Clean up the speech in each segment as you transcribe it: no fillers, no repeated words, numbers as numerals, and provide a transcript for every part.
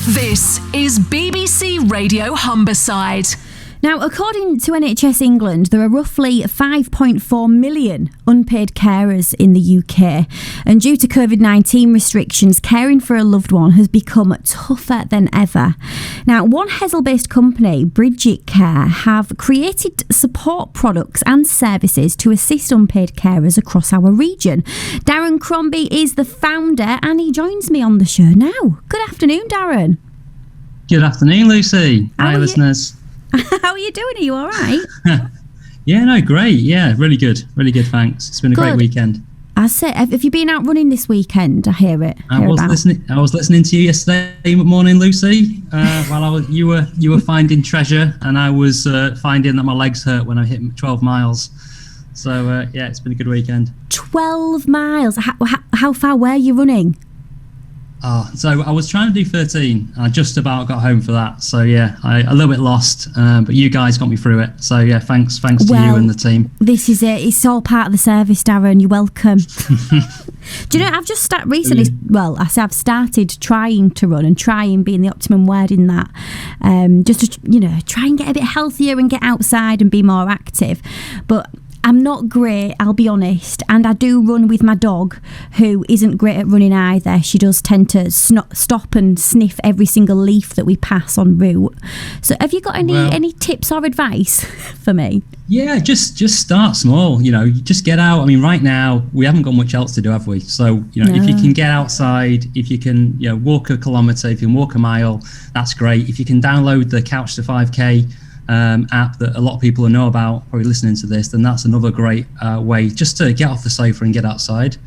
This is BBC Radio Humberside. Now, according to NHS England, there are roughly 5.4 million unpaid carers in the UK. And due to COVID-19 restrictions, caring for a loved one has become tougher than ever. Now, one Hessle-based company, Bridgit have created support products and services to assist unpaid carers across our region. Darren Crombie is the founder and he joins me on the show now. Good afternoon, Darren. Good afternoon, Lucy. Hi, listeners. How are you doing? Are you all right? Yeah, no, great. Yeah, really good. Really good, thanks. It's been a great weekend. I say, have you been out running this weekend? I hear it. I was listening to you yesterday morning, Lucy, while you were finding treasure, and I was finding that my legs hurt when I hit 12 miles. So yeah, it's been a good weekend. 12 miles. How far were you running? So I was trying to do 13. I just about got home for that. So yeah, a little bit lost, but you guys got me through it. So yeah, thanks to you and the team. This is it. It's all part of the service, Darren. You're welcome. Do you know, I've just I've started trying to run, and trying being the optimum word in that. Just to, try and get a bit healthier and get outside and be more active. But I'm not great, I'll be honest, and I do run with my dog, who isn't great at running either. She does tend to stop and sniff every single leaf that we pass en route. So have you got any tips or advice for me? Yeah, just start small, just get out. I mean, right now, we haven't got much else to do, have we? So, if you can get outside, if you can walk a kilometre, if you can walk a mile, that's great. If you can download the Couch to 5K app that a lot of people know about, probably listening to this, then that's another great way just to get off the sofa and get outside.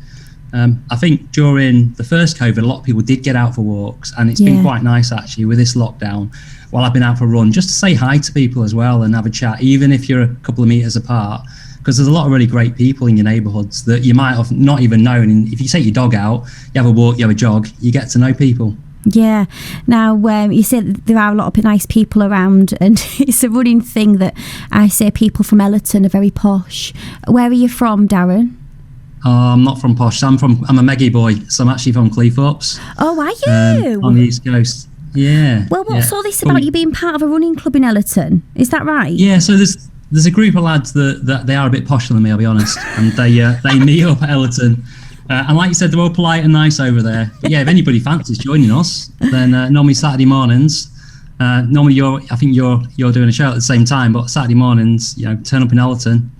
I think during the first COVID, a lot of people did get out for walks, and it's been quite nice actually with this lockdown, while I've been out for a run, just to say hi to people as well and have a chat, even if you're a couple of metres apart, because there's a lot of really great people in your neighbourhoods that you might have not even known. And if you take your dog out, you have a walk, you have a jog, you get to know people. Yeah. Now, you said there are a lot of nice people around, and it's a running thing that I say people from Ellerton are very posh. Where are you from, Darren? I'm not from posh. I'm a Meggie boy, so I'm actually from Cleethorpes. Oh, are you? On the East Coast. Yeah. Well, what's all this about you being part of a running club in Ellerton? Is that right? Yeah, so there's a group of lads that they are a bit posher than me, I'll be honest, and they meet up at Ellerton. And like you said, they're all polite and nice over there. But yeah, if anybody fancies joining us, then normally Saturday mornings. Normally I think you're doing a show at the same time, but Saturday mornings, turn up in Ellerton,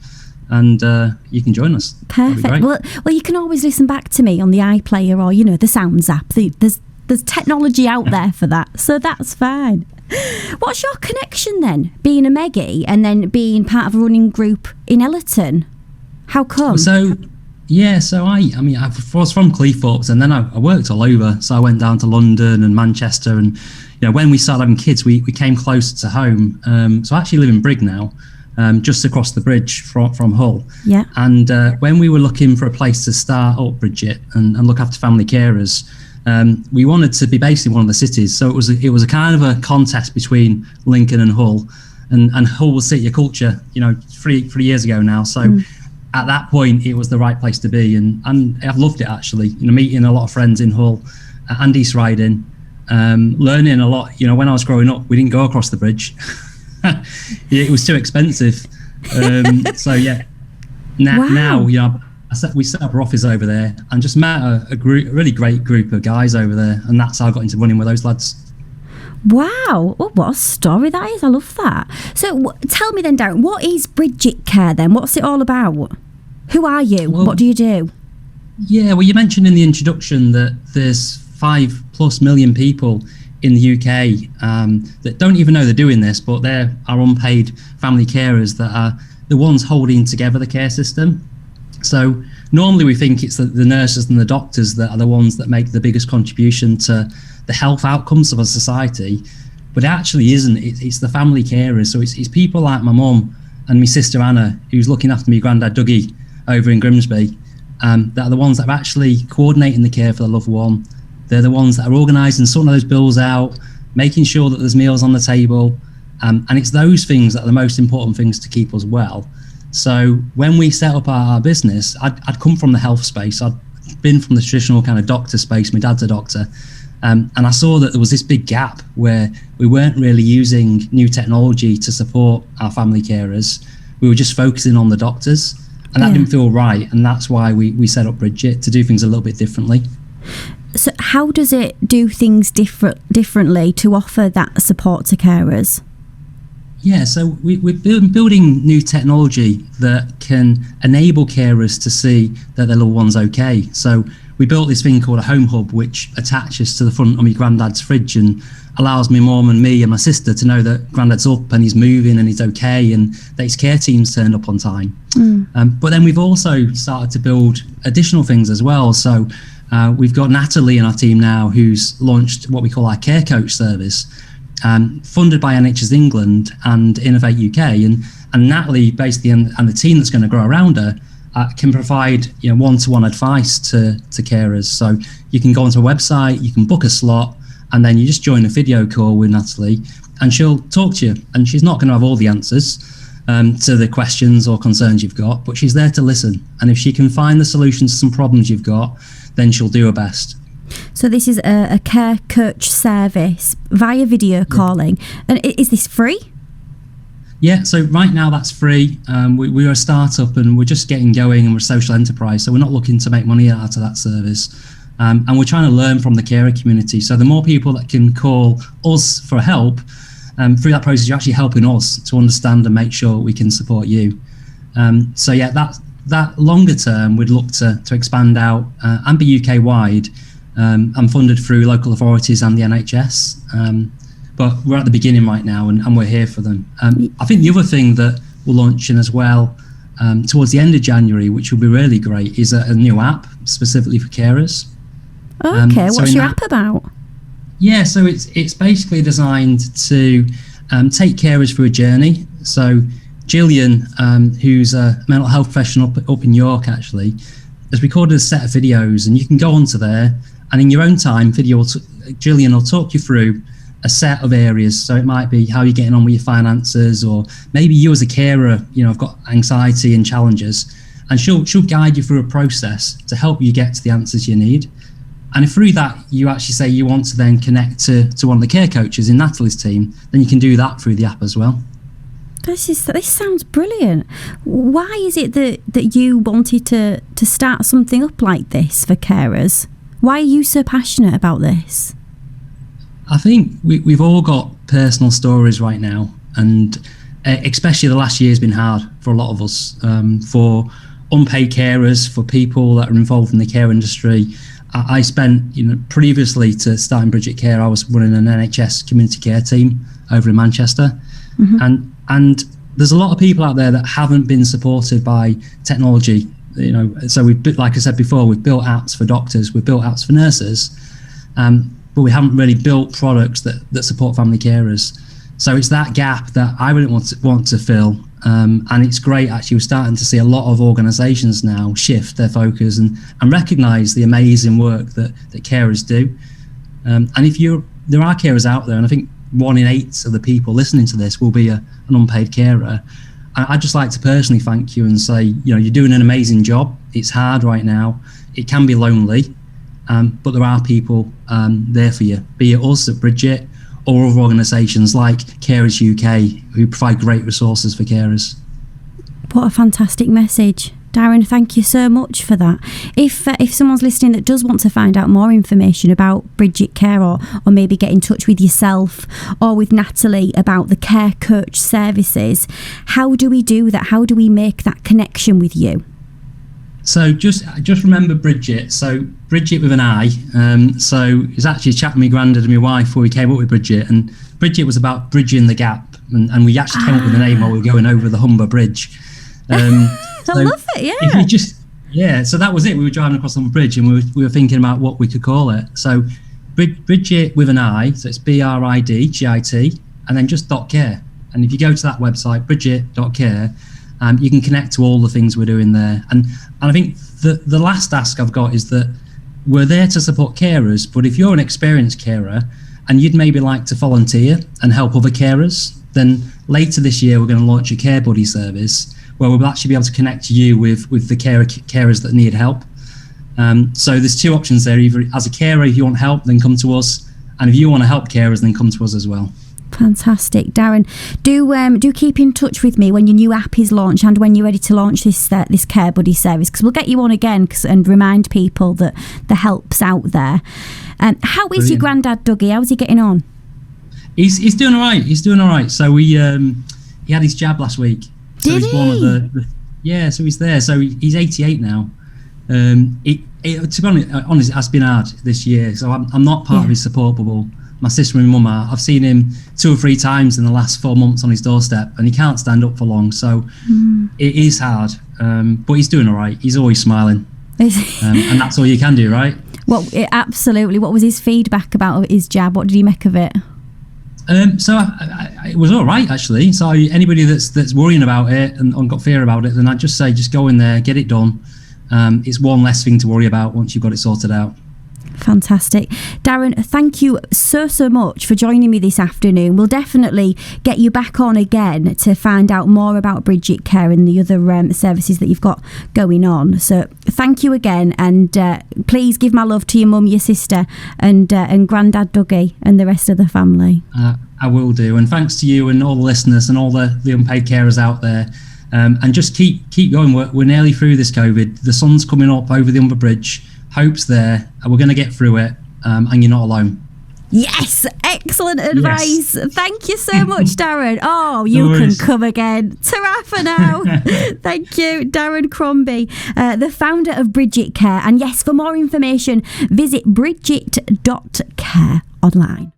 and you can join us. Perfect. Well, you can always listen back to me on the iPlayer or the Sounds app. There's technology out there for that, so that's fine. What's your connection then, being a Meggie and then being part of a running group in Ellerton? How come? So I was from Cleethorpes, and then I worked all over. So I went down to London and Manchester, and when we started having kids, we came closer to home. So I actually live in Brigg now, just across the bridge from Hull. Yeah. And when we were looking for a place to start up Bridgit and look after family carers, we wanted to be based in one of the cities. So it was a kind of a contest between Lincoln and Hull, and Hull was City of Culture, 3 years ago now. So. At that point, it was the right place to be, and I've loved it actually. Meeting a lot of friends in Hull and East Riding, learning a lot. When I was growing up, we didn't go across the bridge; it was too expensive. So yeah, now we set up our office over there, and just met a really great group of guys over there, and that's how I got into running with those lads. Wow, what a story that is. I love that. So tell me then, Darren, what is Bridgit Care then? What's it all about? Who are you? What do you do? Yeah, well, you mentioned in the introduction that there's 5+ million people in the UK that don't even know they're doing this, but they're our unpaid family carers that are the ones holding together the care system. So normally we think it's the nurses and the doctors that are the ones that make the biggest contribution to the health outcomes of a society, but it actually isn't. It's the family carers. So it's people like my mum and my sister Anna, who's looking after me granddad Dougie over in Grimsby, that are the ones that are actually coordinating the care for the loved one. They're the ones that are organising, sorting those bills out, making sure that there's meals on the table, and it's those things that are the most important things to keep us well. So when we set up our business, I'd come from the health space. I'd been from the traditional kind of doctor space. My dad's a doctor. And I saw that there was this big gap where we weren't really using new technology to support our family carers. We were just focusing on the doctors, and that didn't feel right. And that's why we set up Bridgit, to do things a little bit differently. So how does it do things differently to offer that support to carers? Yeah, so we've been building new technology that can enable carers to see that their little one's okay. So we built this thing called a home hub, which attaches to the front of my granddad's fridge and allows my mum and me and my sister to know that granddad's up and he's moving and he's okay, and that his care team's turned up on time. But then we've also started to build additional things as well. So we've got Natalie in our team now, who's launched what we call our care coach service, funded by NHS England and Innovate UK. And Natalie, basically, and the team that's going to grow around her, can provide one-to-one advice to carers. So you can go onto a website, you can book a slot, and then you just join a video call with Natalie, and she'll talk to you. And she's not going to have all the answers to the questions or concerns you've got, but she's there to listen. And if she can find the solutions to some problems you've got, then she'll do her best. So this is a care coach service via video calling. And is this free? Yeah, so right now that's free. We're a startup and we're just getting going, and we're a social enterprise, so we're not looking to make money out of that service. And we're trying to learn from the carer community. So the more people that can call us for help, through that process, you're actually helping us to understand and make sure we can support you. So yeah, that longer term, we'd look to expand out and be UK wide, and funded through local authorities and the NHS. But we're at the beginning right now, and we're here for them. I think the other thing that we're launching as well towards the end of January, which will be really great, is a new app specifically for carers. Okay, what's your app about? Yeah, so it's basically designed to take carers through a journey. So Gillian, who's a mental health professional up in York, actually, has recorded a set of videos, and you can go onto there, and in your own time, Gillian will talk you through a set of areas. So it might be how you're getting on with your finances, or maybe you as a carer, have got anxiety and challenges, and she'll guide you through a process to help you get to the answers you need. And if through that you actually say you want to then connect to one of the care coaches in Natalie's team, then you can do that through the app as well. This sounds brilliant. Why is it that you wanted to start something up like this for carers? Why are you so passionate about this? I think we've all got personal stories right now, and especially the last year has been hard for a lot of us, for unpaid carers, for people that are involved in the care industry. I spent, previously to starting Bridgit Care, I was running an NHS community care team over in Manchester. Mm-hmm. And there's a lot of people out there that haven't been supported by technology. So like I said before, we've built apps for doctors, we've built apps for nurses, but we haven't really built products that support family carers. So it's that gap that I really want to fill. And it's great, actually. We're starting to see a lot of organisations now shift their focus and recognise the amazing work that carers do. And there are carers out there, and I think 1 in 8 of the people listening to this will be an unpaid carer. I'd just like to personally thank you and say, you're doing an amazing job. It's hard right now. It can be lonely, but there are people there for you, be it us at Bridgit or other organisations like Carers UK, who provide great resources for carers. What a fantastic message. Darren, thank you so much for that. If someone's listening that does want to find out more information about Bridgit Care, or maybe get in touch with yourself or with Natalie about the care coach services, how do we do that? How do we make that connection with you? So just remember Bridgit. So Bridgit with an I. So it's actually a chat with my granddad and my wife before we came up with Bridgit, and Bridgit was about bridging the gap, and we actually came up with the name while we were going over the Humber Bridge. I love it, yeah. So that was it. We were driving across the Humber Bridge, and we were thinking about what we could call it. So Bridgit with an I, so it's BRIDGIT, and then just .care. And if you go to that website, bridgit.care, you can connect to all the things we're doing there. And I think the last ask I've got is that we're there to support carers, but if you're an experienced carer and you'd maybe like to volunteer and help other carers, then later this year we're going to launch a Care Buddy service where we'll actually be able to connect you with the carers that need help. So there's two options there. Either as a carer, if you want help, then come to us. And if you want to help carers, then come to us as well. Fantastic. Darren, do keep in touch with me when your new app is launched and when you're ready to launch this Care Buddy service, because we'll get you on again and remind people that the help's out there. How is your granddad, Dougie? How's he getting on? He's doing all right. He's doing all right. So he had his jab last week. So Did he's he? one of the so he's there. So he's 88 now. To be honest, it has been hard this year. So I'm not part of his support bubble. My sister and mum are. I've seen him 2 or 3 times in the last 4 months on his doorstep, and he can't stand up for long. So it is hard, but he's doing all right. He's always smiling, and that's all you can do, right? Well, absolutely. What was his feedback about his jab? What did he make of it? So it was all right, actually. So anybody that's worrying about it and got fear about it, then I'd just say, just go in there, get it done. It's one less thing to worry about once you've got it sorted out. Fantastic. Darren, thank you so much for joining me this afternoon. We'll definitely get you back on again to find out more about Bridgit Care and the other services that you've got going on. So thank you again, and please give my love to your mum, your sister, and Grandad Dougie and the rest of the family. I will do, and thanks to you and all the listeners and all the unpaid carers out there. And just keep going. We're nearly through this COVID. The sun's coming up over the Humber Bridge. Hope's there, and we're going to get through it, and you're not alone. Yes, excellent advice. Yes. Thank you so much, Darren. Oh, you can come again. Ta-ra for now. Thank you, Darren Crombie, the founder of Bridgit Care. And yes, for more information, visit bridgit.care online.